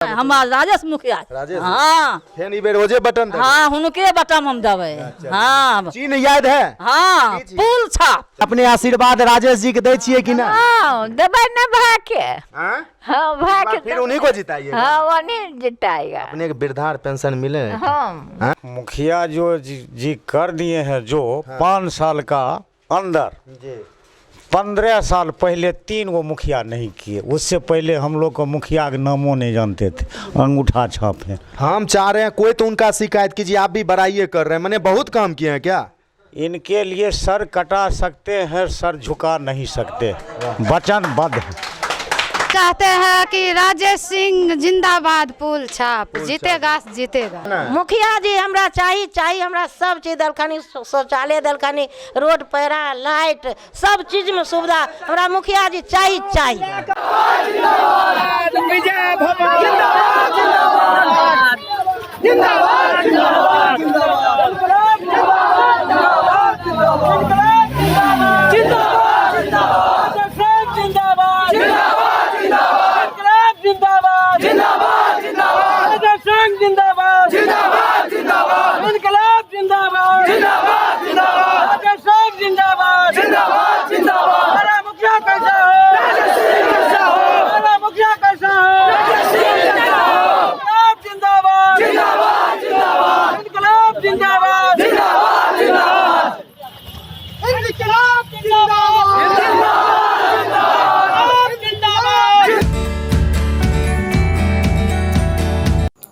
हमार राजेश मुखिया। राजेश हाँ फेन ई बेर रोजे बटन दे। हाँ हुनके बटम हम देवे। हाँ चीन याद है? हाँ फूल छाप। अपने आशीर्वाद राजेश जी के दे छिए कि ना? हाँ देवे न भाके। हाँ? हाँ भाके फिर उन्हीं को जिताइए। हाँ उन्हीं जिताएगा। अपने के वृद्धा पेंशन मिले? हाँ मुखिया जो जी कर दिए हैं जो 5 साल का अंदर जी 15 साल पहले 3 गो मुखिया नहीं किए। उससे पहले हम लोग को मुखिया के नामों नहीं जानते थे, अंगूठा छाप है। हम चाह रहे हैं कोई तो उनका शिकायत कीजिए। आप भी बड़ाइए कर रहे हैं, मैंने बहुत काम किए हैं क्या? इनके लिए सर कटा सकते हैं, सर झुका नहीं सकते, वचनबद्ध है। चाहते हैं कि राजेश सिंह जिंदाबाद, पुल छाप जीतेगा जीतेगा। मुखिया जी हमरा चाहिए हमरा सब चीज दलखनी, शौचालय दलखनी, रोड पैरा, लाइट, सब चीज में सुविधा हमरा मुखिया जी चाहिए।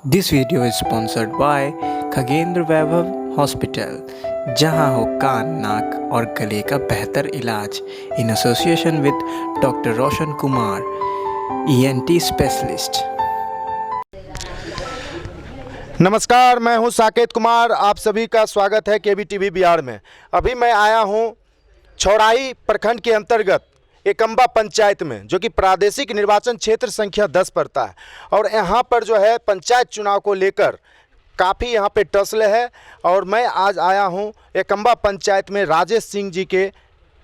This video is sponsored by Khagendra Vaibhav hospital, जहां हो कान, नाक और गले का बेहतर इलाज, in association with doctor Roshan Kumar, ENT specialist. नमस्कार, मैं हूं साकेत कुमार। आप सभी का स्वागत है KBTV बिहार में। अभी मैं आया हूं छौड़ाई प्रखंड के अंतर्गत एकम्बा पंचायत में, जो कि प्रादेशिक निर्वाचन क्षेत्र संख्या 10 पड़ता है। और यहाँ पर जो है पंचायत चुनाव को लेकर काफ़ी यहाँ पे टसल है। और मैं आज आया हूँ एकम्बा पंचायत में राजेश सिंह जी के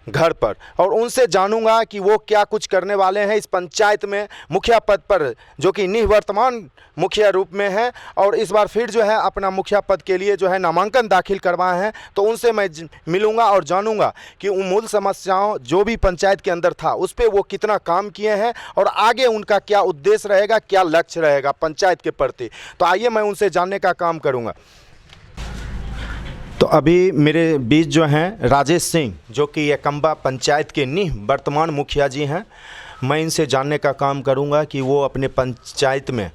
घर पर, और उनसे जानूंगा कि वो क्या कुछ करने वाले हैं इस पंचायत में मुखिया पद पर, जो कि निवर्तमान मुखिया रूप में है और इस बार फिर जो है अपना मुखिया पद के लिए जो है नामांकन दाखिल करवाए हैं। तो उनसे मैं मिलूंगा और जानूंगा कि उन मूल समस्याओं जो भी पंचायत के अंदर था उस पर वो कितना काम किए हैं और आगे उनका क्या उद्देश्य रहेगा, क्या लक्ष्य रहेगा पंचायत के प्रति। तो आइए मैं उनसे जानने का काम करूँगा। तो अभी मेरे बीच जो हैं राजेश सिंह, जो कि एकम्बा पंचायत के वर्तमान मुखिया जी हैं। मैं इनसे जानने का काम करूंगा कि वो अपने पंचायत में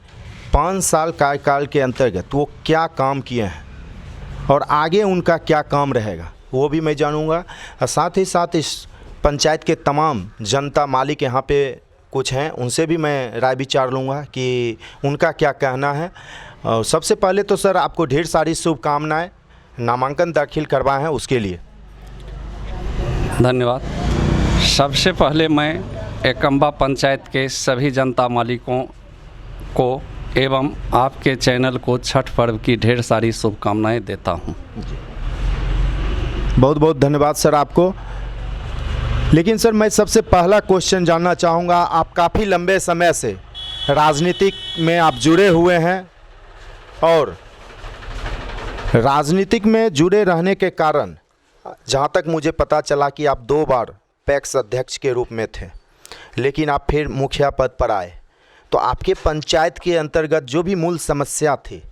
5 साल कार्यकाल के अंतर्गत वो क्या काम किए हैं और आगे उनका क्या काम रहेगा, वो भी मैं जानूंगा। और साथ ही साथ इस पंचायत के तमाम जनता मालिक यहाँ पे कुछ हैं, उनसे भी मैं राय विचार लूँगा कि उनका क्या कहना है। और सबसे पहले तो सर आपको ढेर सारी शुभकामनाएँ, नामांकन दाखिल करवाए हैं उसके लिए। धन्यवाद। सबसे पहले मैं एकम्बा पंचायत के सभी जनता मालिकों को एवं आपके चैनल को छठ पर्व की ढेर सारी शुभकामनाएं देता हूं। बहुत बहुत धन्यवाद सर आपको। लेकिन सर मैं सबसे पहला क्वेश्चन जानना चाहूँगा, आप काफ़ी लंबे समय से राजनीतिक में आप जुड़े हुए हैं और राजनीतिक में जुड़े रहने के कारण जहाँ तक मुझे पता चला कि आप 2 बार पैक्स अध्यक्ष के रूप में थे, लेकिन आप फिर मुखिया पद पर आए। तो आपके पंचायत के अंतर्गत जो भी मूल समस्या थी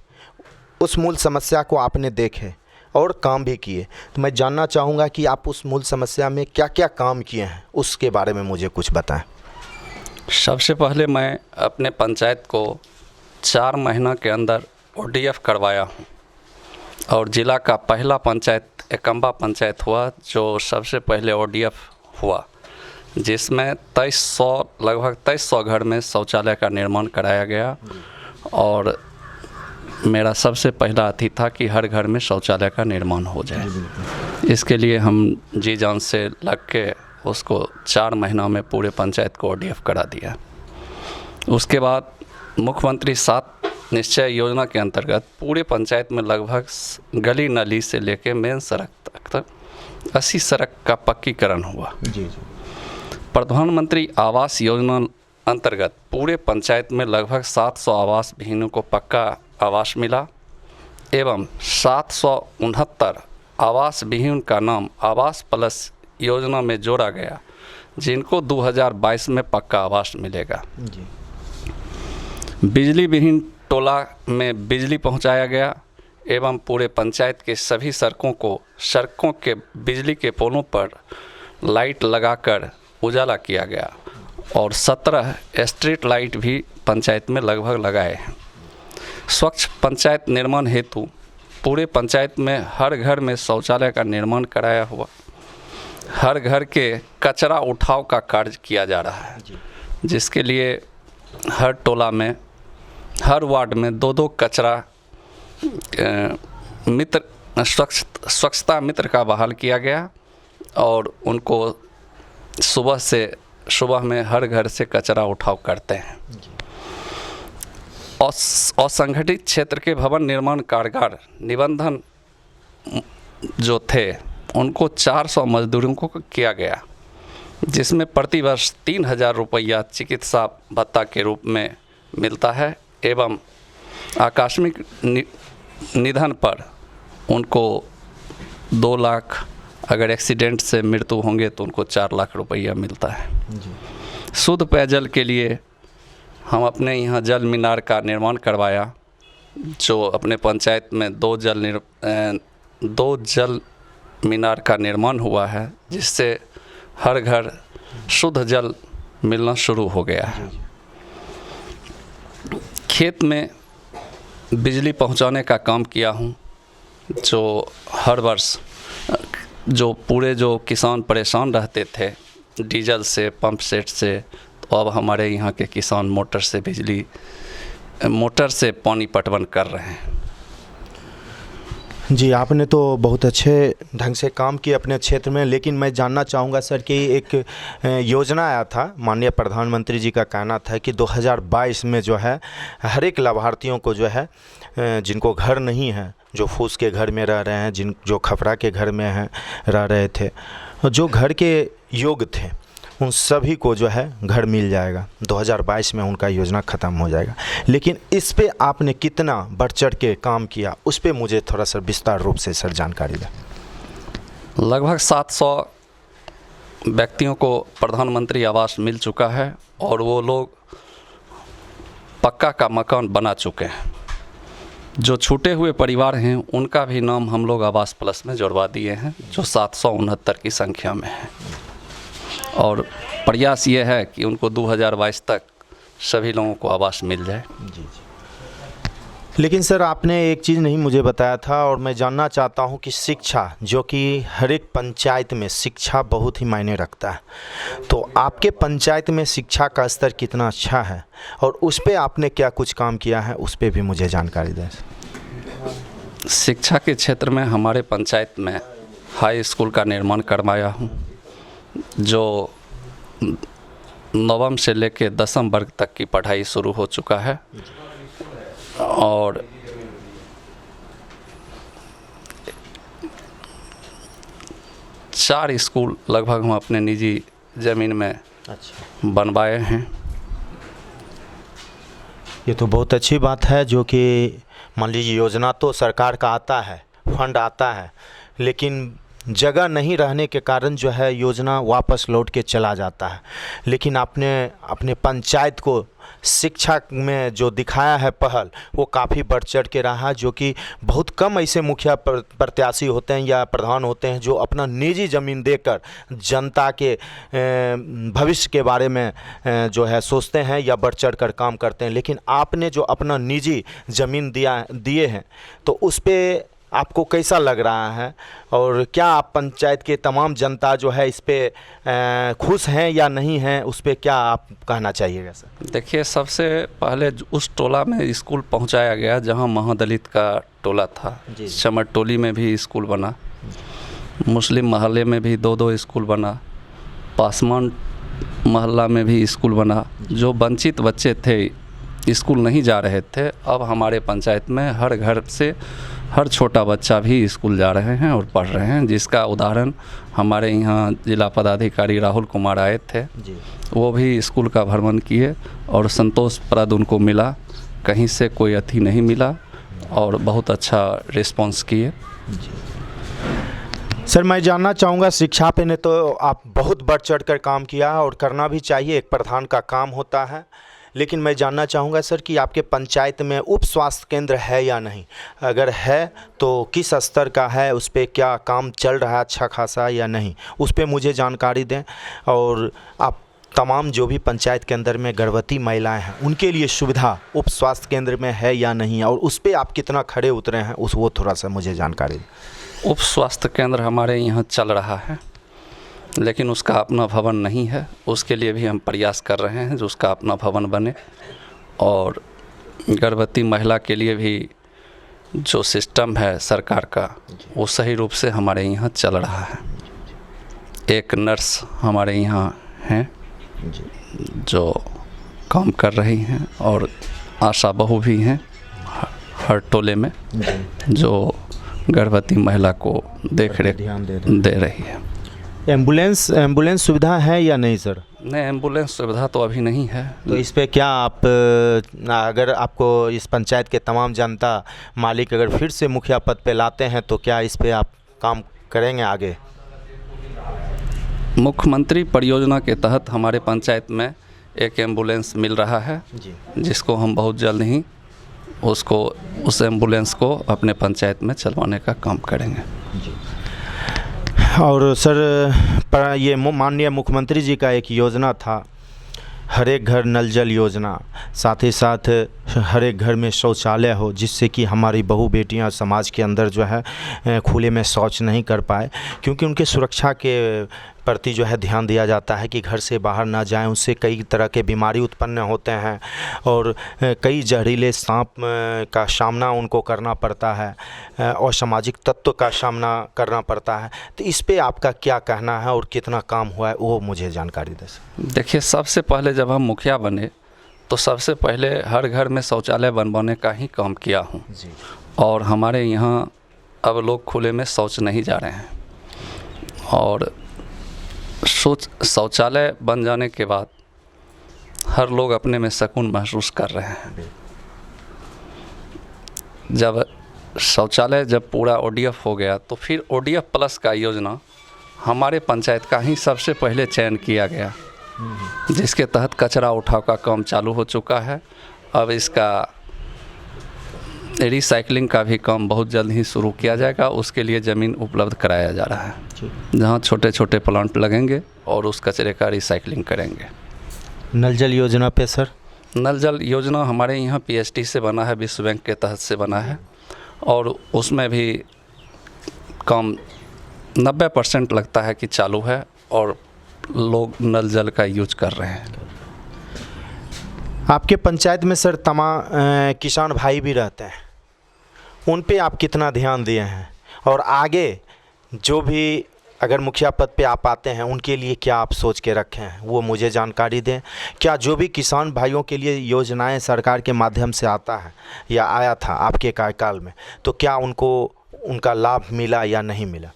उस मूल समस्या को आपने देखे और काम भी किए। तो मैं जानना चाहूँगा कि आप उस मूल समस्या में क्या क्या काम किए हैं, उसके बारे में मुझे कुछ बताएं। सबसे पहले मैं अपने पंचायत को 4 महीना के अंदर ODF करवाया हूँ और ज़िला का पहला पंचायत एकम्बा पंचायत हुआ जो सबसे पहले ODF हुआ, जिसमें लगभग 2300 घर में शौचालय का निर्माण कराया गया। और मेरा सबसे पहला अति था कि हर घर में शौचालय का निर्माण हो जाए। इसके लिए हम जी जान से लग के उसको 4 महीना में पूरे पंचायत को ODF करा दिया। उसके बाद मुख्यमंत्री 7 निश्चय योजना के अंतर्गत पूरे पंचायत में लगभग गली नली से लेकर मेन सड़क तक 80 सड़क का पक्कीकरण हुआ। जी। प्रधानमंत्री आवास योजना अंतर्गत पूरे पंचायत में लगभग 700 आवास विहीनों को पक्का आवास मिला एवं 769 आवास विहीन का नाम आवास प्लस योजना में जोड़ा गया, जिनको 2022 में पक्का आवास मिलेगा। बिजली विहीन टोला में बिजली पहुंचाया गया एवं पूरे पंचायत के सभी सड़कों के बिजली के पोलों पर लाइट लगाकर उजाला किया गया और 17 स्ट्रीट लाइट भी पंचायत में लगभग लगाए हैं। स्वच्छ पंचायत निर्माण हेतु पूरे पंचायत में हर घर में शौचालय का निर्माण कराया हुआ, हर घर के कचरा उठाव का कार्य किया जा रहा है, जिसके लिए हर टोला में हर वार्ड में 2-2 कचरा मित्र स्वच्छता मित्र का बहाल किया गया और उनको सुबह में हर घर से कचरा उठाव करते हैं। असंगठित क्षेत्र के भवन निर्माण कामगार निबंधन जो थे उनको 400 मजदूरों को किया गया, जिसमें प्रतिवर्ष 3,000 रुपया चिकित्सा भत्ता के रूप में मिलता है एवं आकस्मिक निधन पर उनको 2 लाख, अगर एक्सीडेंट से मृत्यु होंगे तो उनको 4 लाख रुपया मिलता है। शुद्ध पेयजल के लिए हम अपने यहाँ जल मीनार का निर्माण करवाया, जो अपने पंचायत में 2 जल मीनार का निर्माण हुआ है, जिससे हर घर शुद्ध जल मिलना शुरू हो गया है। खेत में बिजली पहुंचाने का काम किया हूं, जो हर वर्ष जो किसान परेशान रहते थे डीजल से, पंप सेट से, तो अब हमारे यहाँ के किसान मोटर से पानी पटवन कर रहे हैं। जी, आपने तो बहुत अच्छे ढंग से काम किया अपने क्षेत्र में, लेकिन मैं जानना चाहूँगा सर कि एक योजना आया था, माननीय प्रधानमंत्री जी का कहना था कि 2022 में जो है हर एक लाभार्थियों को जो है जिनको घर नहीं है, जो फूस के घर में रह रहे हैं, जो खपरा के घर में हैं रह रहे थे, जो घर के योग्य थे, उन सभी को जो है घर मिल जाएगा। 2022 में उनका योजना ख़त्म हो जाएगा। लेकिन इस पे आपने कितना बढ़ चढ़ के काम किया, उस पे मुझे थोड़ा सा विस्तार रूप से सर जानकारी दें। लगभग 700 व्यक्तियों को प्रधानमंत्री आवास मिल चुका है और वो लोग पक्का का मकान बना चुके हैं। जो छूटे हुए परिवार हैं उनका भी नाम हम लोग आवास प्लस में जोड़वा दिए हैं, जो 769 की संख्या में है, और प्रयास ये है कि उनको 2022 तक सभी लोगों को आवास मिल जाए। जी। लेकिन सर, आपने एक चीज़ नहीं मुझे बताया था और मैं जानना चाहता हूं कि शिक्षा, जो कि हर एक पंचायत में शिक्षा बहुत ही मायने रखता है, तो आपके पंचायत में शिक्षा का स्तर कितना अच्छा है और उस पे आपने क्या कुछ काम किया है, उस पे भी मुझे जानकारी दें। शिक्षा के क्षेत्र में हमारे पंचायत में हाई स्कूल का निर्माण करवाया हूँ, जो 9वीं से लेकर 10वीं वर्ग तक की पढ़ाई शुरू हो चुका है और चार स्कूल लगभग हम अपने निजी ज़मीन में बनवाए हैं। ये तो बहुत अच्छी बात है, जो कि मान लीजिए योजना तो सरकार का आता है, फंड आता है, लेकिन जगह नहीं रहने के कारण जो है योजना वापस लौट के चला जाता है। लेकिन आपने अपने पंचायत को शिक्षा में जो दिखाया है पहल, वो काफ़ी बढ़ चढ़ के रहा है, जो कि बहुत कम ऐसे मुखिया प्रत्याशी होते हैं या प्रधान होते हैं जो अपना निजी ज़मीन देकर जनता के भविष्य के बारे में जो है सोचते हैं या बढ़ चढ़ कर काम करते हैं। लेकिन आपने जो अपना निजी ज़मीन दिए हैं, तो उस पर आपको कैसा लग रहा है और क्या आप पंचायत के तमाम जनता जो है इस पे खुश हैं या नहीं हैं, उस पे क्या आप कहना चाहिएगा सर? देखिए, सबसे पहले उस टोला में स्कूल पहुंचाया गया जहां महादलित का टोला था। चमर टोली में भी स्कूल बना, मुस्लिम महल्ले में भी 2-2 स्कूल बना, पासमान महल्ला में भी स्कूल बना। जो वंचित बच्चे थे, स्कूल नहीं जा रहे थे, अब हमारे पंचायत में हर घर से हर छोटा बच्चा भी स्कूल जा रहे हैं और पढ़ रहे हैं, जिसका उदाहरण हमारे यहाँ जिला पदाधिकारी राहुल कुमार आए थे। वो भी स्कूल का भ्रमण किए और संतोषप्रद उनको मिला, कहीं से कोई अथी नहीं मिला और बहुत अच्छा रिस्पांस किए। सर मैं जानना चाहूँगा, शिक्षा पे ने तो आप बहुत बढ़ चढ़ कर काम किया और करना भी चाहिए, एक प्रधान का काम होता है, लेकिन मैं जानना चाहूँगा सर कि आपके पंचायत में उप स्वास्थ्य केंद्र है या नहीं? अगर है तो किस स्तर का है, उस पर क्या काम चल रहा है अच्छा खासा या नहीं, उस पर मुझे जानकारी दें। और आप तमाम जो भी पंचायत के अंदर में गर्भवती महिलाएं हैं उनके लिए सुविधा उप स्वास्थ्य केंद्र में है या नहीं, और उस पर आप कितना खड़े उतरे हैं वो थोड़ा सा मुझे जानकारी दें। उप स्वास्थ्य केंद्र हमारे यहाँ चल रहा है, लेकिन उसका अपना भवन नहीं है। उसके लिए भी हम प्रयास कर रहे हैं जो उसका अपना भवन बने, और गर्भवती महिला के लिए भी जो सिस्टम है सरकार का वो सही रूप से हमारे यहाँ चल रहा है। एक नर्स हमारे यहाँ हैं जो काम कर रही हैं, और आशा बहू भी हैं हर टोले में जो गर्भवती महिला को देख रेख दे रही है। एम्बुलेंस सुविधा है या नहीं सर? नहीं, एम्बुलेंस सुविधा तो अभी नहीं है। तो इस पे क्या आप, अगर आपको इस पंचायत के तमाम जनता मालिक अगर फिर से मुखिया पद पे लाते हैं तो क्या इस पे आप काम करेंगे आगे? मुख्यमंत्री परियोजना के तहत हमारे पंचायत में एक एम्बुलेंस मिल रहा है जिसको हम बहुत जल्द ही उस एम्बुलेंस को अपने पंचायत में चलवाने का काम करेंगे। और सर ये माननीय मुख्यमंत्री जी का एक योजना था, हर एक घर नल जल योजना, साथ ही साथ हर एक घर में शौचालय हो, जिससे कि हमारी बहू बेटियां समाज के अंदर जो है खुले में शौच नहीं कर पाए, क्योंकि उनके सुरक्षा के प्रति जो है ध्यान दिया जाता है कि घर से बाहर ना जाएं, उससे कई तरह के बीमारी उत्पन्न होते हैं और कई जहरीले सांप का सामना उनको करना पड़ता है, असामाजिक तत्व का सामना करना पड़ता है। तो इस पे आपका क्या कहना है और कितना काम हुआ है वो मुझे जानकारी दें। देखिए, सबसे पहले जब हम मुखिया बने तो सबसे पहले हर घर में शौचालय बनवाने का ही काम किया हूँ, और हमारे यहाँ अब लोग खुले में शौच नहीं जा रहे हैं, और शौचालय बन जाने के बाद हर लोग अपने में सुकून महसूस कर रहे हैं। जब शौचालय जब पूरा ODF हो गया तो फिर ODF प्लस का योजना हमारे पंचायत का ही सबसे पहले चयन किया गया, जिसके तहत कचरा उठाव का काम चालू हो चुका है। अब इसका रिसाइकलिंग का भी काम बहुत जल्द ही शुरू किया जाएगा। उसके लिए ज़मीन उपलब्ध कराया जा रहा है, जहां छोटे छोटे प्लांट लगेंगे और उस कचरे का रिसाइकलिंग करेंगे। नल जल योजना पे सर? नल जल योजना हमारे यहाँ PST से बना है, विश्व बैंक के तहत से बना है, और उसमें भी काम 90% लगता है कि चालू है और लोग नल जल का यूज कर रहे हैं। आपके पंचायत में सर तमाम किसान भाई भी रहते हैं, उन पे आप कितना ध्यान दिए हैं, और आगे जो भी अगर मुखिया पद पे आप आते हैं उनके लिए क्या आप सोच के रखे हैं वो मुझे जानकारी दें। क्या जो भी किसान भाइयों के लिए योजनाएं सरकार के माध्यम से आता है या आया था आपके कार्यकाल में, तो क्या उनको उनका लाभ मिला या नहीं मिला?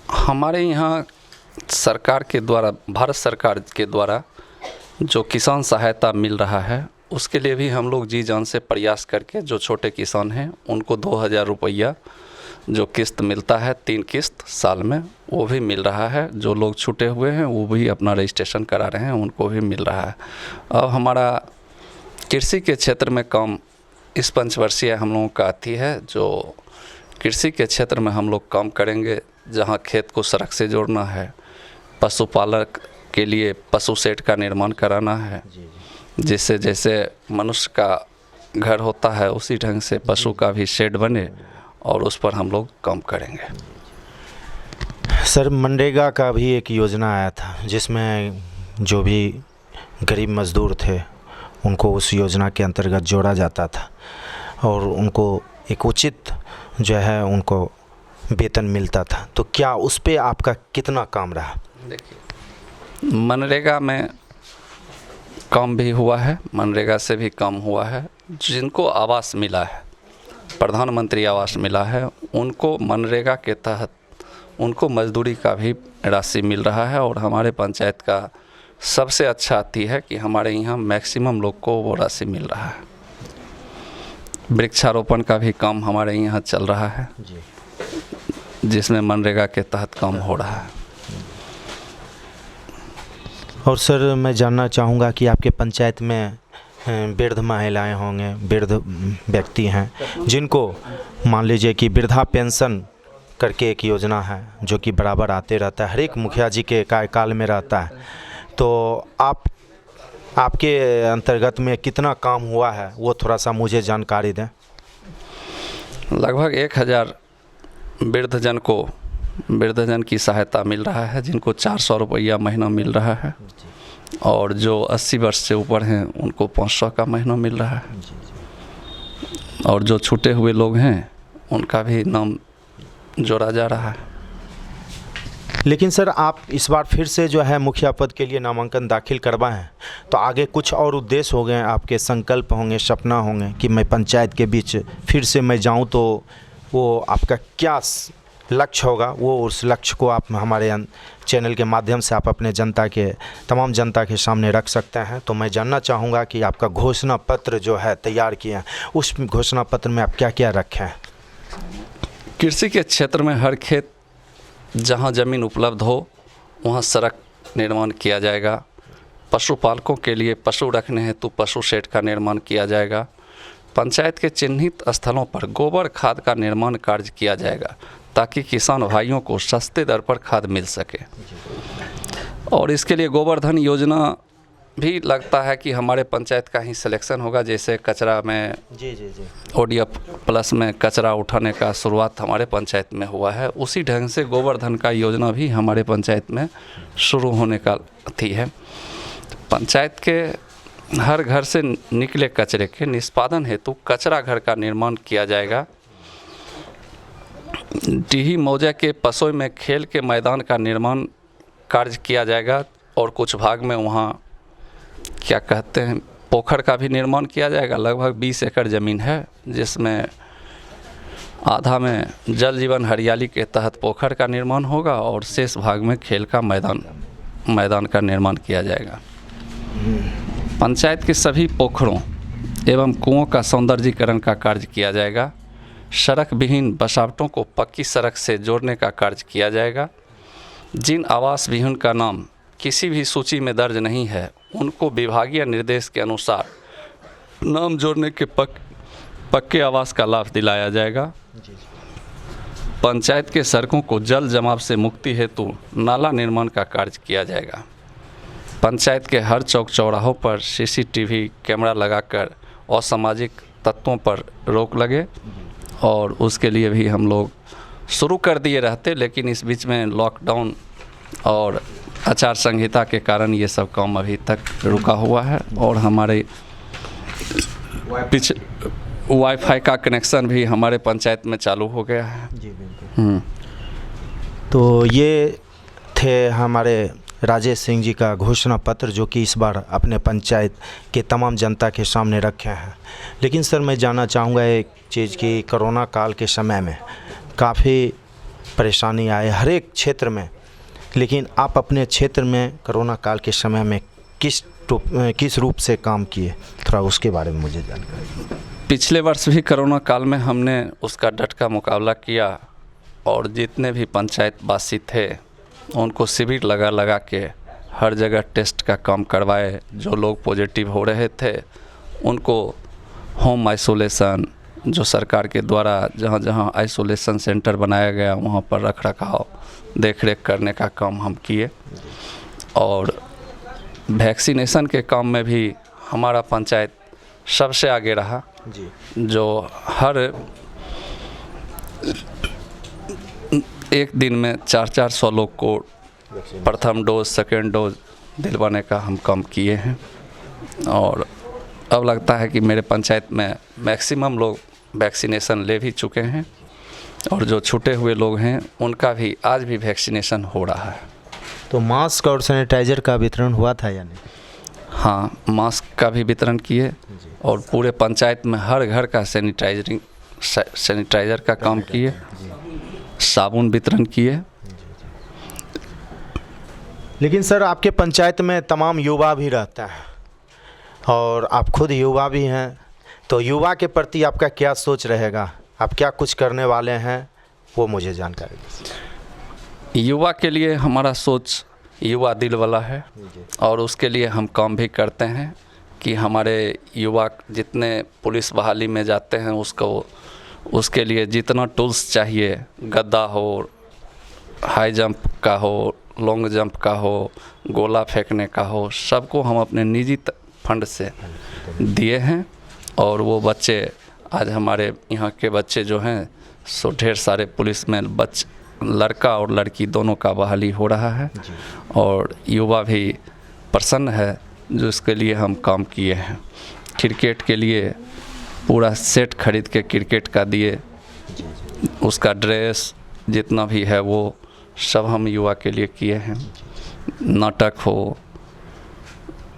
हमारे यहाँ सरकार के द्वारा, भारत सरकार के द्वारा जो किसान सहायता मिल रहा है उसके लिए भी हम लोग जी जान से प्रयास करके जो छोटे किसान हैं उनको 2000 रुपया जो किस्त मिलता है 3 किस्त साल में, वो भी मिल रहा है। जो लोग छूटे हुए हैं वो भी अपना रजिस्ट्रेशन करा रहे हैं, उनको भी मिल रहा है। अब हमारा कृषि के क्षेत्र में काम इस पंचवर्षीय हम लोगों का आती है, जो कृषि के क्षेत्र में हम लोग काम करेंगे, जहाँ खेत को सड़क से जोड़ना है, पशुपालक के लिए पशु शेड का निर्माण कराना है, जिससे जैसे मनुष्य का घर होता है उसी ढंग से पशु का भी शेड बने, और उस पर हम लोग काम करेंगे। सर मनरेगा का भी एक योजना आया था जिसमें जो भी गरीब मज़दूर थे उनको उस योजना के अंतर्गत जोड़ा जाता था और उनको एक उचित जो है उनको वेतन मिलता था, तो क्या उस पे आपका कितना काम रहा? देखिए, मनरेगा में काम भी हुआ है, मनरेगा से भी काम हुआ है। जिनको आवास मिला है प्रधानमंत्री आवास मिला है, उनको मनरेगा के तहत उनको मजदूरी का भी राशि मिल रहा है। और हमारे पंचायत का सबसे अच्छा आती है कि हमारे यहाँ मैक्सिमम लोग को वो राशि मिल रहा है। वृक्षारोपण का भी काम हमारे यहाँ चल रहा है, जिसमें मनरेगा के तहत काम हो रहा है। और सर मैं जानना चाहूँगा कि आपके पंचायत में वृद्ध महिलाएं होंगे, वृद्ध व्यक्ति हैं जिनको मान लीजिए कि वृद्धा पेंशन करके एक योजना है जो कि बराबर आते रहता है, हर एक मुखिया जी के कार्यकाल में रहता है। तो आपके अंतर्गत में कितना काम हुआ है वो थोड़ा सा मुझे जानकारी दें। लगभग 1000 वृद्धजन की सहायता मिल रहा है, जिनको 400 रुपया महीना मिल रहा है। और जो 80 वर्ष से ऊपर हैं उनको 500 का महीना मिल रहा है। और जो छूटे हुए लोग हैं उनका भी नाम जोड़ा जा रहा है। लेकिन सर आप इस बार फिर से जो है मुखिया पद के लिए नामांकन दाखिल करवाए हैं, तो आगे कुछ और उद्देश्य हो गए, आपके संकल्प होंगे, सपना होंगे कि मैं पंचायत के बीच फिर से मैं जाऊं, तो वो आपका क्या लक्ष्य होगा, वो उस लक्ष्य को आप हमारे चैनल के माध्यम से आप अपने तमाम जनता के सामने रख सकते हैं। तो मैं जानना चाहूँगा कि आपका घोषणा पत्र जो है तैयार किया है, उस घोषणा पत्र में आप क्या क्या रखे हैं। कृषि के क्षेत्र में हर खेत जहां ज़मीन उपलब्ध हो वहां सड़क निर्माण किया जाएगा। पशुपालकों के लिए पशु रखने हेतु पशु शेड का निर्माण किया जाएगा। पंचायत के चिन्हित स्थलों पर गोबर खाद का निर्माण कार्य किया जाएगा ताकि किसान भाइयों को सस्ते दर पर खाद मिल सके। और इसके लिए गोवर्धन योजना भी लगता है कि हमारे पंचायत का ही सिलेक्शन होगा। जैसे कचरा में ODF प्लस में कचरा उठाने का शुरुआत हमारे पंचायत में हुआ है, उसी ढंग से गोवर्धन का योजना भी हमारे पंचायत में शुरू होने का थी है। पंचायत के हर घर से निकले कचरे के निष्पादन हेतु कचरा घर का निर्माण किया जाएगा। डीही मौजा के पसोई में खेल के मैदान का निर्माण कार्य किया जाएगा। और कुछ भाग में वहाँ क्या कहते हैं पोखर का भी निर्माण किया जाएगा। लगभग 20 एकड़ ज़मीन है, जिसमें आधा में जल जीवन हरियाली के तहत पोखर का निर्माण होगा और शेष भाग में खेल का मैदान का निर्माण किया जाएगा। पंचायत के सभी पोखरों एवं कुओं का सौंदर्यीकरण का कार्य किया जाएगा। सड़क विहीन बसावटों को पक्की सड़क से जोड़ने का कार्य किया जाएगा। जिन आवास विहीन का नाम किसी भी सूची में दर्ज नहीं है उनको विभागीय निर्देश के अनुसार नाम जोड़ने के पक्के आवास का लाभ दिलाया जाएगा। पंचायत के सड़कों को जल जमाव से मुक्ति हेतु नाला निर्माण का कार्य किया जाएगा। पंचायत के हर चौक चौराहों पर CCTV कैमरा लगाकर असामाजिक तत्वों पर रोक लगे। और उसके लिए भी हम लोग शुरू कर दिए रहते, लेकिन इस बीच में लॉकडाउन और आचार संहिता के कारण ये सब काम अभी तक रुका हुआ है। और हमारे वाईफाई का कनेक्शन भी हमारे पंचायत में चालू हो गया है। जी बिल्कुल। तो ये थे हमारे राजेश सिंह जी का घोषणा पत्र, जो कि इस बार अपने पंचायत के तमाम जनता के सामने रखे हैं। लेकिन सर मैं जानना चाहूँगा एक चीज़ कि कोरोना काल के समय में काफ़ी परेशानी आए हर एक क्षेत्र में, लेकिन आप अपने क्षेत्र में कोरोना काल के समय में किस रूप से काम किए, थोड़ा उसके बारे में मुझे जानकारी। पिछले वर्ष भी कोरोना काल में हमने उसका डट का मुकाबला किया और जितने भी पंचायत वासी थे उनको शिविर लगा के हर जगह टेस्ट का काम करवाए। जो लोग पॉजिटिव हो रहे थे उनको होम आइसोलेशन, जो सरकार के द्वारा जहाँ जहाँ आइसोलेशन सेंटर बनाया गया वहाँ पर रख रखाव देख रेख करने का काम हम किए। और वैक्सीनेशन के काम में भी हमारा पंचायत सबसे आगे रहा जी। जो हर एक दिन में 400 लोग को प्रथम डोज सेकेंड डोज दिलवाने का हम काम किए हैं। और अब लगता है कि मेरे पंचायत में मैक्सिमम लोग वैक्सीनेशन ले भी चुके हैं और जो छूटे हुए लोग हैं उनका भी आज भी वैक्सीनेशन हो रहा है। तो मास्क और सैनिटाइज़र का वितरण हुआ था या नहीं? हाँ, मास्क का भी वितरण किए और पूरे पंचायत में हर घर का सैनिटाइजरिंग सैनिटाइज़र का काम किए, साबुन वितरण किए। लेकिन सर आपके पंचायत में तमाम युवा भी रहता है और आप खुद युवा भी हैं, तो युवा के प्रति आपका क्या सोच रहेगा, आप क्या कुछ करने वाले हैं, वो मुझे जानकारी दीजिए। युवा के लिए हमारा सोच युवा दिल वाला है और उसके लिए हम काम भी करते हैं कि हमारे युवा जितने पुलिस बहाली में जाते हैं उसके लिए जितना टूल्स चाहिए, गद्दा हो, हाई जंप का हो, लॉन्ग जंप का हो, गोला फेंकने का हो, सबको हम अपने निजी फंड से दिए हैं। और वो बच्चे आज हमारे यहाँ के बच्चे जो हैं सो ढेर सारे पुलिस में लड़का और लड़की दोनों का बहाली हो रहा है और युवा भी प्रसन्न है जो इसके लिए हम काम किए हैं। क्रिकेट के लिए पूरा सेट खरीद के क्रिकेट का दिए, उसका ड्रेस जितना भी है वो सब हम युवा के लिए किए हैं।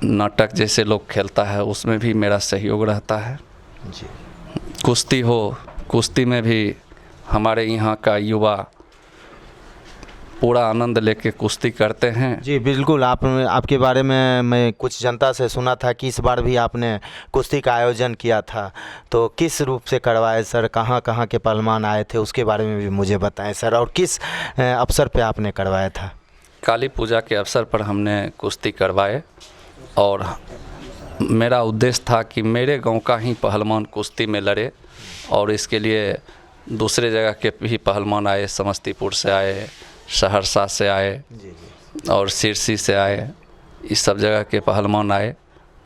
नाटक जैसे लोग खेलता है उसमें भी मेरा सहयोग रहता है। कुश्ती हो, कुश्ती में भी हमारे यहाँ का युवा पूरा आनंद लेके कुश्ती करते हैं। जी बिल्कुल, आपके बारे में मैं कुछ जनता से सुना था कि इस बार भी आपने कुश्ती का आयोजन किया था, तो किस रूप से करवाए सर, कहाँ कहाँ के पहलवान आए थे, उसके बारे में भी मुझे बताएं सर, और किस अवसर पे आपने करवाया था? काली पूजा के अवसर पर हमने कुश्ती करवाए और मेरा उद्देश्य था कि मेरे गांव का ही पहलवान कुश्ती में लड़े और इसके लिए दूसरे जगह के भी पहलवान आए, समस्तीपुर से आए, सहरसा से आए और सिरसी से आए, इस सब जगह के पहलवान आए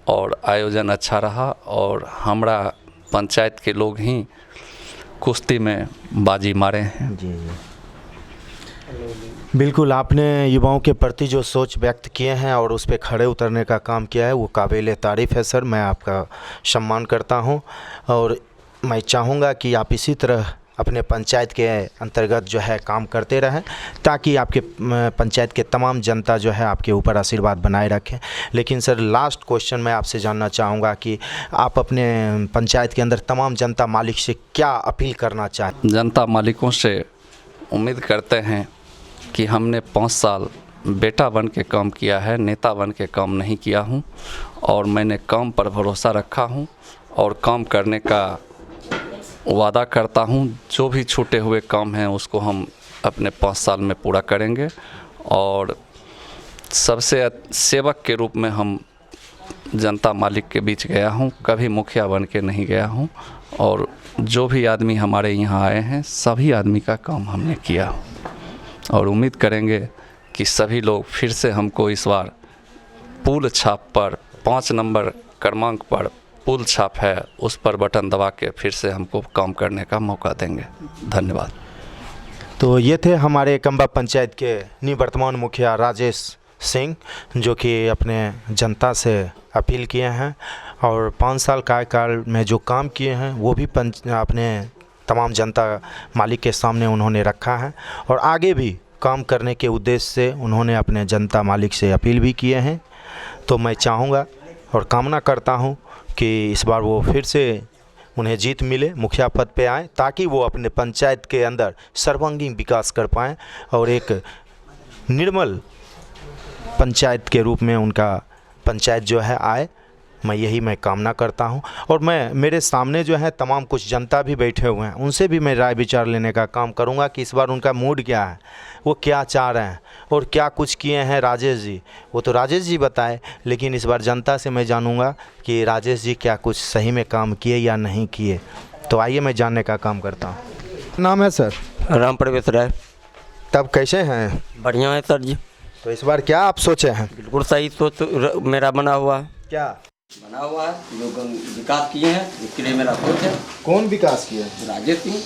और आयोजन अच्छा रहा और हमारा पंचायत के लोग ही कुश्ती में बाजी मारे हैं। जी बिल्कुल, आपने युवाओं के प्रति जो सोच व्यक्त किए हैं और उस पर खड़े उतरने का काम किया है वो काबिल तारीफ़ है सर, मैं आपका सम्मान करता हूं और मैं चाहूँगा कि आप इसी तरह अपने पंचायत के अंतर्गत जो है काम करते रहें ताकि आपके पंचायत के तमाम जनता जो है आपके ऊपर आशीर्वाद बनाए रखें। लेकिन सर लास्ट क्वेश्चन मैं आपसे जानना चाहूँगा कि आप अपने पंचायत के अंदर तमाम जनता मालिक से क्या अपील करना चाहते? जनता मालिकों से उम्मीद करते हैं कि हमने 5 साल बेटा बन के काम किया है, नेता बन के काम नहीं किया हूँ और मैंने काम पर भरोसा रखा हूँ और काम करने का वादा करता हूँ। जो भी छूटे हुए काम हैं उसको हम अपने 5 साल में पूरा करेंगे और सबसे सेवक के रूप में हम जनता मालिक के बीच गया हूँ, कभी मुखिया बन के नहीं गया हूँ और जो भी आदमी हमारे यहाँ आए हैं सभी आदमी का काम हमने किया और उम्मीद करेंगे कि सभी लोग फिर से हमको इस बार पुल छाप पर 5 नंबर क्रमांक पर पुल छाप है उस पर बटन दबा के फिर से हमको काम करने का मौका देंगे। धन्यवाद। तो ये थे हमारे एकम्बा पंचायत के निवर्तमान मुखिया राजेश सिंह जो कि अपने जनता से अपील किए हैं और 5 साल कार्यकाल में जो काम किए हैं वो भी अपने तमाम जनता मालिक के सामने उन्होंने रखा है और आगे भी काम करने के उद्देश्य से उन्होंने अपने जनता मालिक से अपील भी किए हैं। तो मैं चाहूँगा और कामना करता हूँ कि इस बार वो फिर से उन्हें जीत मिले, मुखिया पद पे आए ताकि वो अपने पंचायत के अंदर सर्वांगीण विकास कर पाएँ और एक निर्मल पंचायत के रूप में उनका पंचायत जो है आए। मैं कामना करता हूं और मैं मेरे सामने जो है तमाम कुछ जनता भी बैठे हुए हैं, उनसे भी मैं राय विचार लेने का काम करूंगा कि इस बार उनका मूड क्या है, वो क्या चाह रहे हैं और क्या कुछ किए हैं राजेश जी, वो तो राजेश जी बताए, लेकिन इस बार जनता से मैं जानूंगा कि राजेश जी क्या कुछ सही में काम किए या नहीं किए। तो आइए मैं जानने का काम करता हूँ। नाम है सर? राम प्रवेश राय। तब कैसे हैं? बढ़िया है सर जी। तो इस बार क्या आप सोचे हैं? बिल्कुल सही सोच मेरा बना हुआ है। क्या बना हुआ है? जो विकास किए हैं इसके लिए मेरा सोच है। कौन विकास किए? राजेश सिंह।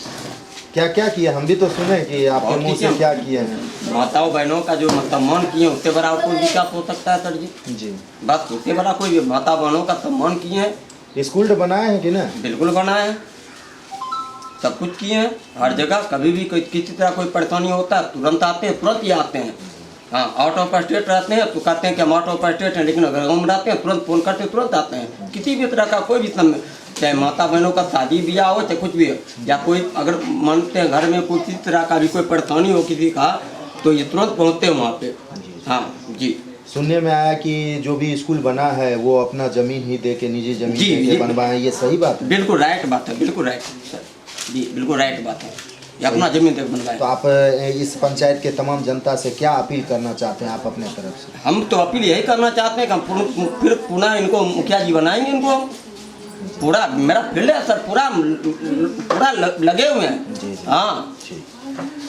क्या क्या किया? हम भी तो सुने कि आपके मुंह से क्या किए हैं। माताओं बहनों का जो सम्मान किए उससे बड़ा कोई विकास हो सकता है सर जी? जी बस उससे बड़ा कोई माता बहनों का सम्मान किए हैं। स्कूल तो बनाए हैं कि ना? बिल्कुल बनाए हैं, सब कुछ किए हैं। हर जगह कभी भी कोई किसी तरह कोई परेशानी होता है तुरंत आते हैं, तुरंत ही आते हैं। हाँ, आउट ऑफ स्टेट रहते हैं तो कहते हैं कि हम आउट ऑफ स्टेट हैं, लेकिन अगर गाँव में रहते हैं तुरंत फ़ोन करते हैं तुरंत आते हैं। किसी भी तरह का कोई भी चाहे माता बहनों का शादी ब्याह हो चाहे कुछ भी हो, या कोई अगर मानते हैं घर में कोई किसी तरह का भी कोई परेशानी हो किसी का, तो ये तुरंत पहुँचते हैं वहाँ पे। हाँ जी। सुनने में आया कि जो भी स्कूल बना है वो अपना जमीन ही दे के, निजी जमीन जी, दे के जी। बनवाए, ये सही बात है? बिल्कुल राइट बात है, बिल्कुल राइट सर जी, बिल्कुल राइट बात है, ये अपना जमीन तक बनवाए। तो आप इस पंचायत के तमाम जनता से क्या अपील करना चाहते हैं आप अपने तरफ से? हम तो अपील यही करना चाहते हैं कि हम फिर पुनः इनको मुखिया जी बनाएंगे इनको। पूरा मेरा फील्ड है सर, पूरा लगे हुए हैं। हाँ,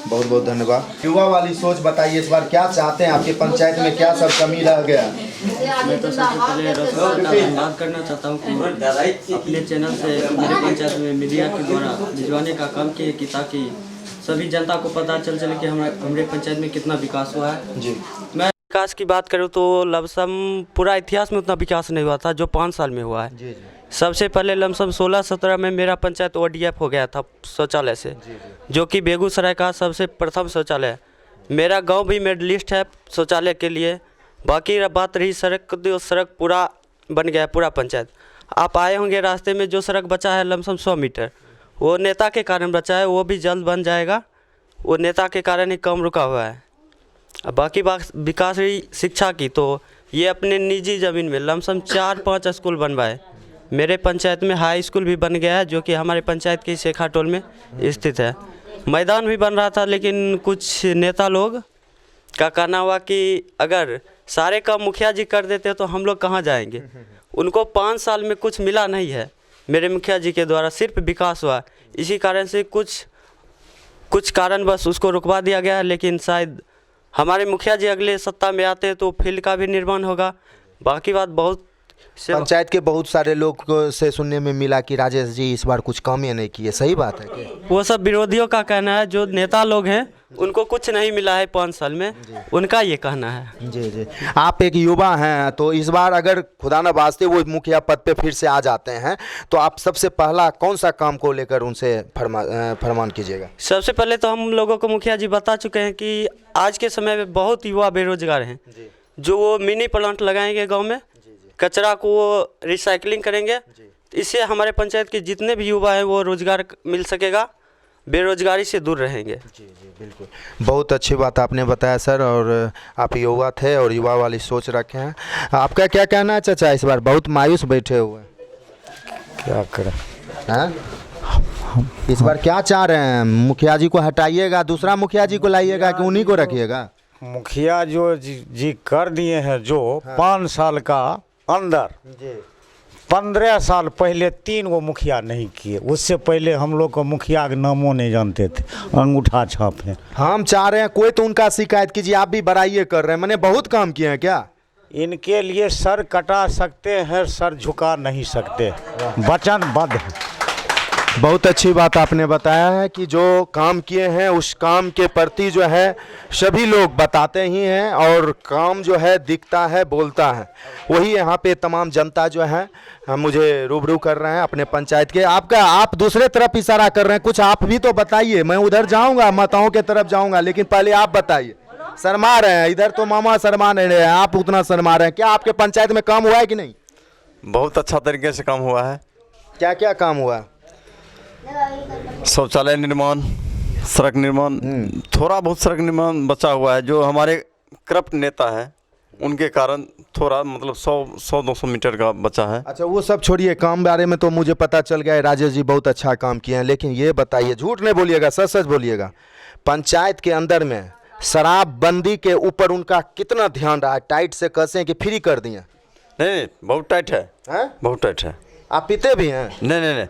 बहुत बहुत धन्यवाद। युवा वाली सोच बताइए, इस बार क्या चाहते हैं? आपके पंचायत में क्या सब कमी रह गया? मैं तो सबसे पहले रसों का धन्यवाद करना चाहता हूँ कि अपने चैनल से मेरे पंचायत में मीडिया के द्वारा भिजवाने का काम किए कि ताकि सभी जनता को पता चले कि हमारे पंचायत में कितना विकास हुआ है। जी। मैं विकास की बात करूँ तो लमसम पूरा इतिहास में उतना विकास नहीं हुआ था जो 5 साल में हुआ है। जी। सबसे पहले लमसम 16-17 में मेरा पंचायत ODF हो गया था शौचालय से, जो कि बेगूसराय का सबसे प्रथम शौचालय है। मेरा गांव भी मेडलिस्ट है शौचालय के लिए। बाकी बात रही सड़क, तो सड़क पूरा बन गया है पूरा पंचायत। आप आए होंगे रास्ते में जो सड़क बचा है लमसम 100 मीटर, वो नेता के कारण बचा है, वो भी जल्द बन जाएगा। वो नेता के कारण ही कम रुका हुआ है। अब बाकी बात विकास रही शिक्षा की, तो ये अपने निजी ज़मीन में लमसम 4-5 स्कूल बनवाए। मेरे पंचायत में हाई स्कूल भी बन गया है जो कि हमारे पंचायत के शेखा टोल में स्थित है। मैदान भी बन रहा था, लेकिन कुछ नेता लोग का कहना हुआ कि अगर सारे काम मुखिया जी कर देते तो हम लोग कहाँ जाएंगे। उनको 5 साल में कुछ मिला नहीं है, मेरे मुखिया जी के द्वारा सिर्फ विकास हुआ। इसी कारण से कुछ कारण बस उसको रुकवा दिया गया है। लेकिन शायद हमारे मुखिया जी अगले सत्ता में आते हैं तो फील्ड का भी निर्माण होगा। बाकी बात बहुत पंचायत के बहुत सारे लोग से सुनने में मिला कि राजेश जी इस बार कुछ काम नहीं किए, सही बात है क्या? वो सब विरोधियों का कहना है। जो नेता लोग हैं उनको कुछ नहीं मिला है 5 साल में, उनका ये कहना है। जी जी। आप एक युवा हैं, तो इस बार अगर खुदा न वास्ते वो मुखिया पद पे फिर से आ जाते हैं तो आप सबसे पहला कौन सा काम को लेकर उनसे फरमान कीजिएगा? सबसे पहले तो हम लोगों को मुखिया जी बता चुके हैं कि आज के समय में बहुत युवा बेरोजगार हैं, जो वो मिनी प्लांट लगाएंगे गाँव में, कचरा को वो रिसाइकलिंग करेंगे। इससे हमारे पंचायत के जितने भी युवा हैं वो रोजगार मिल सकेगा, बेरोजगारी से दूर रहेंगे। जी जी बिल्कुल, बहुत अच्छी बात आपने बताया सर। और आप युवा थे और युवा वाली सोच रखे हैं। आपका क्या कहना है चाचा? इस बार बहुत मायूस बैठे हुए, क्या करें? हैं? इस बार क्या चाह रहे हैं? मुखिया जी को हटाइएगा, दूसरा मुखिया जी को लाइएगा कि उन्हीं को रखिएगा? मुखिया जो जी कर दिए हैं जो 5 साल का अंदर, 15 साल पहले 3 गो मुखिया नहीं किए। उससे पहले हम लोग को मुखिया के नामों नहीं जानते थे, अंगूठा छाप है। हम चाह रहे हैं कोई तो उनका शिकायत कीजिए। आप भी बड़ाइए कर रहे हैं, मैंने बहुत काम किए हैं क्या? इनके लिए सर कटा सकते हैं, सर झुका नहीं सकते, वचनबद्ध है। बहुत अच्छी बात आपने बताया है कि जो काम किए हैं उस काम के प्रति जो है सभी लोग बताते ही हैं, और काम जो है दिखता है, बोलता है। वही यहाँ पे तमाम जनता जो है हम मुझे रूबरू कर रहे हैं अपने पंचायत के। आप दूसरे तरफ इशारा कर रहे हैं, कुछ आप भी तो बताइए। मैं उधर जाऊँगा, माताओं के तरफ जाऊँगा, लेकिन पहले आप बताइए। शर्मा रहे हैं, इधर तो मामा शर्मा नहीं रहे हैं, आप उतना शर्मा रहे हैं। क्या आपके पंचायत में काम हुआ है कि नहीं? बहुत अच्छा तरीके से काम हुआ है। क्या क्या काम हुआ? शौचालय निर्माण, सड़क निर्माण, थोड़ा बहुत सड़क निर्माण बचा हुआ है। जो हमारे करप्ट नेता है उनके कारण थोड़ा मतलब 100-200 मीटर का बचा है। अच्छा वो सब छोड़िए, काम बारे में तो मुझे पता चल गया है, राजेश जी बहुत अच्छा काम किए हैं। लेकिन ये बताइए, झूठ नहीं बोलिएगा, सच सच बोलिएगा, पंचायत के अंदर में शराबबंदी के ऊपर उनका कितना ध्यान रहा है? टाइट से कैसे कि फ्री कर दिए? नहीं, बहुत टाइट है, बहुत टाइट है। आप पीते भी हैं? नहीं,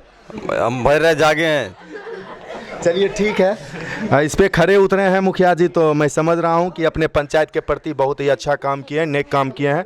हम भर रहे जागे हैं। चलिए ठीक है, इस पे खड़े उतरे हैं मुखिया जी, तो मैं समझ रहा हूँ कि अपने पंचायत के प्रति बहुत ही अच्छा काम किए हैं, नेक काम किए हैं।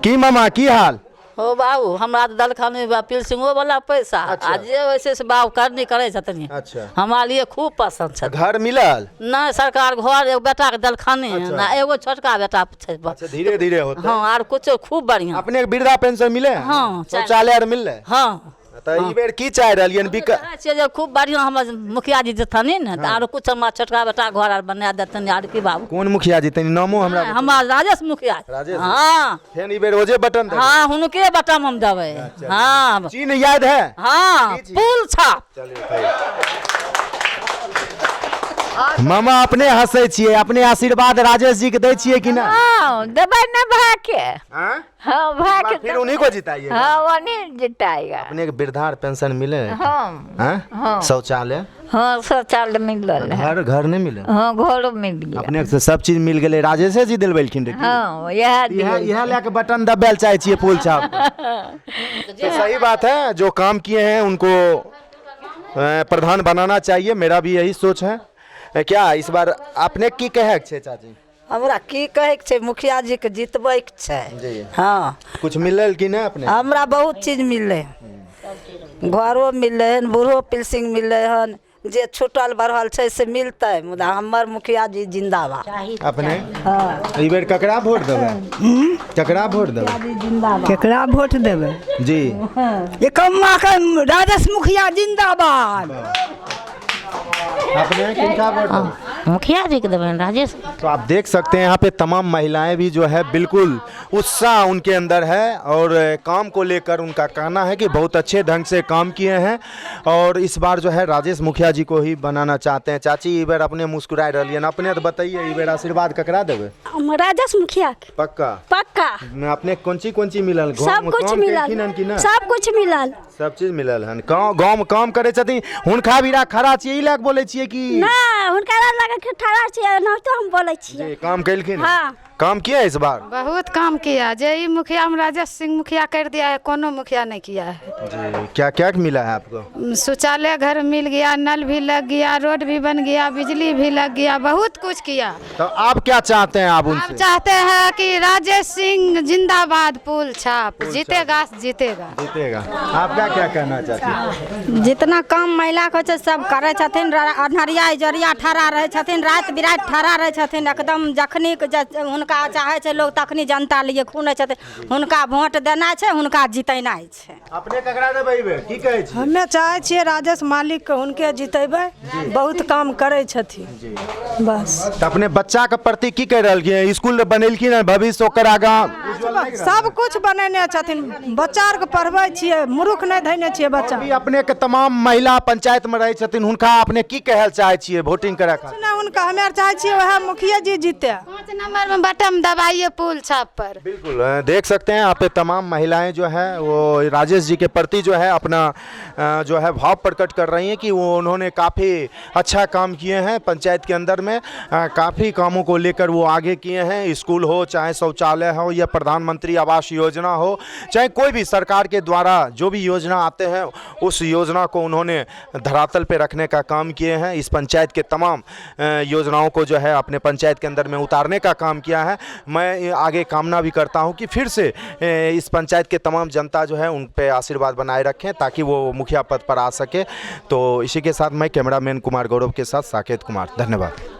की मामा की हाल हो बाबू? हमरा दल खाने पिलसिंगो वाला पैसा आ जे वैसे से बाबू करनी करे छथिन। अच्छा, हमारा लिए खूब पसंद है। घर मिलल? नहीं, सरकार घर एगो बेटा के दल खाने है ना, एगो छोटका बेटा छै। अच्छा, धीरे धीरे होता है। हाँ, और कुछ खूब बढ़िया। अपने वृद्धा पेंशन मिले? हाँ, शौचालय मिल रहे? हाँ, तो ई बेर की चाह रहलियन चाहै छियै जे खूब बढ़िया हमर मुखिया जी जेथन ने तो आरो कुछ हमरा छोटका बेटा घर आर बना देतन यार की बाबू। कौन मुखिया जी तनी नामो हमरा हमार राजेश मुखिया। राजेश हाँ फेन ई बेर ओजे बटन दे। हाँ हुनके बटन हम देबै। हाँ चिन्ह याद है? हाँ पुल छाप। मामा अपने हंसै छियै, अपने आशीर्वाद राजेश जी के दै छियै कि ना? हाँ देबै ना भाके। हाँ हाँ भाके फिर उन्हीं को जिताइए। हाँ उन्हीं जिताएगा। अपने के वृद्धा पेंशन मिले? हाँ हाँ शौचालय? हाँ शौचालय मिलल है। घर नहीं मिले? हाँ घरों मिल गया। अपने से सब चीज मिल गए, राजेश जी दिलवेलखिन रे। हाँ यह लेके बटन दबेल चाहे छियै फूल छाप। तो सही बात है, जो काम किए हैं उनको प्रधान बनाना चाहिए, मेरा भी यही सोच है। क्या इस बार अपने की कहे छे चाची? हमरा की कहे छै, मुखिया जी के जितबै के छै। हाँ कुछ मिलल कि नहीं अपने? हमरा बहुत चीज मिले, घरों मिले हन, बूढ़ो पेंशन मिले हन, जे छूटल बढ़ल छै से मिलते। मुदा हमर मुखिया जी जिंदाबाद। अपने ई बेर ककरा वोट देबै? ककरा वोट देबै? केकरा वोट देबै जी? एकम्मा के राजेश मुखिया जिंदाबाद। अपने किनका वोट देबै? मुखिया जी के देबै राजेश। तो आप देख सकते हैं यहाँ पे तमाम महिलाएं भी जो है बिल्कुल उत्साह उनके अंदर है और काम को लेकर उनका कहना है कि बहुत अच्छे ढंग से काम किए हैं और इस बार जो है राजेश मुखिया जी को ही बनाना चाहते हैं। चाची ई बेर अपने मुस्कुराए रहिए ना, अपने तो बताइए ई बेर आशीर्वाद ककरा देवे? राजेश मुखिया। पक्का पक्का। अपने कौन ची मिलल? सब कुछ मिलल, सब कुछ मिलल, सब चीज मिलल हन। गाँव में काम करे छथिन, हुनका भी खड़ा छियै, ई लाग बोले छियै कि ना हुनका लगे ठहरा छियै ना, तो हम बोले छियै काम कैलखिन। हाँ काम किया इस बार? बहुत काम किया, जय मुखिया में राजेश सिंह मुखिया कर दिया है, कोनो मुखिया नहीं किया है जी। क्या क्या मिला है आपको? शौचालय घर मिल गया, नल भी लग गया, रोड भी बन गया, बिजली भी लग गया, बहुत कुछ किया। तो आप क्या चाहते हैं? आप उनसे चाहते हैं कि राजेश सिंह जिंदाबाद, पुल छाप, जीतेगा जीतेगा जीतेगा। आपका क्या कहना चाहते हैं? जितना काम महिला को सब करे छथिन, अन्हरिया इजरिया ठहरा रहे छथिन, रात बिरात ठहरा रहे छथिन, एकदम जखनी हुनका चाहे छै लोग तखनी जनता लिए खूने छथिन, हुनका वोट देना छै, हुनका जितेनाइ छै। अपने ककरा देबै बे? की कहै छी? हमे चाहे छियै राजेश मालिक के हुनके जितेबै, बहुत काम करे छथिन बस। तो अपने बच्चा के प्रति की कह रहल? स्कूल बनेलखिन है, भविष्य ओकर आगा सब कुछ बनेने छथिन, बच्चा आर के पढ़बै छियै, मूर्ख नहीं धैने छियै बच्चा। अपने के तमाम महिला पंचायत में रहे छथिन, हुनका अपने की कहल चाहे छियै वोटिंग करे खातिर? हुनका हमे चाहे छियै वह मुखिया जी जीते। 5 नंबर में बटन दबाइए पुल छाप पर। बिल्कुल देख सकते हैं यहाँ पे तमाम महिलाएं जो है वो राजेश जी के प्रति जो है अपना जो है भाव प्रकट कर रही हैं कि वो उन्होंने काफ़ी अच्छा काम किए हैं पंचायत के अंदर में, काफ़ी कामों को लेकर वो आगे किए हैं। स्कूल हो, चाहे शौचालय हो, या प्रधानमंत्री आवास योजना हो, चाहे कोई भी सरकार के द्वारा जो भी योजना आते हैं उस योजना को उन्होंने धरातल पे रखने का काम किए हैं। इस पंचायत के तमाम योजनाओं को जो है अपने पंचायत के अंदर में उतारने का काम किया है। मैं आगे कामना भी करता हूं कि फिर से इस पंचायत के तमाम जनता जो है उन पे आशीर्वाद बनाए रखें ताकि वो मुखिया पद पर आ सके। तो इसी के साथ मैं कैमरामैन कुमार गौरव के साथ साकेत कुमार, धन्यवाद।